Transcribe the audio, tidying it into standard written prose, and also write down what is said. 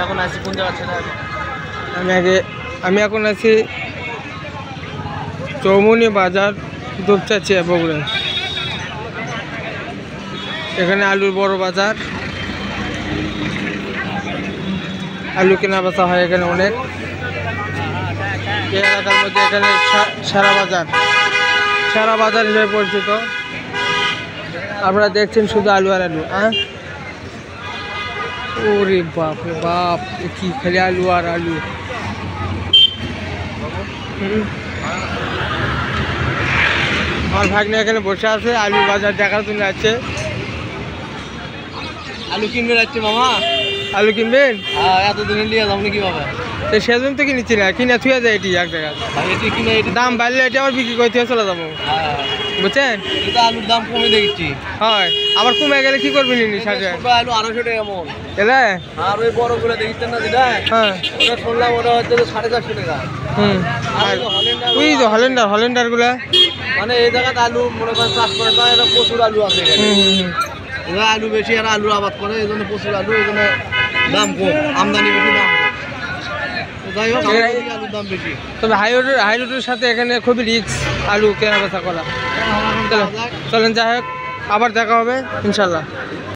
এখন আছি কোন জায়গা ছেড়ে? আমি এখন আছি চৌমুনি বাজার, দুপচাচিয়া, বগুড়া। এখানে আলুর বড় বাজার, আলু কেনা বেচা হয় এখানে অনেক। এই এলাকার মধ্যে এখানে সারা বাজার হিসেবে পরিচিত। আপনারা দেখছেন শুধু আলু আর আলু। ওরে বাপ রে বাপ, কি খালি আলু আর আলু। আমার ভাগ্নে এখানে বসে আছে, আলু বাজার দেখার জন্য আছে। আলু কিনবে যাচ্ছে মামা? আলু কিনবেন? এতদিনে নিয়ে যাবো নাকি বাবা? সেজন্য তো কিনেছি না, কিনে থুয়ে যায় এটি এক জায়গায়। দাম বাড়লে এটি আবার বিক্রি করে থুয়ে চলে যাবো, বুঝছেন? এটা আলুর দাম কমে দেখছি। হয়, আবার কমে গেলে কি করবেন নি সাথে? আলু 250 টাকা মন এলে। আর ওই বড় গুলো দেখছেন না যেটা? হ্যাঁ, ওটা শুনলাম ওটা হচ্ছে 450 টাকা। ওই তো হলেন্ডার গুলা। মানে এই জায়গাতে আলু মনে করেন চাষ করে তাই এটা প্রচুর আলু আছে এখানে। আলু বেশি আর আলু আবাদ করে, এই জন্য প্রচুর আলু, এই জন্য দাম কম, আমদানি বেশি, দাম কম। যাই হোক আলুর দাম বেশি। তবে হাই রোডের সাথে এখানে খুবই রিস্ক আলু কেনা বেচা করা। চলেন, যাই হোক, আবার দেখা হবে ইনশাল্লাহ।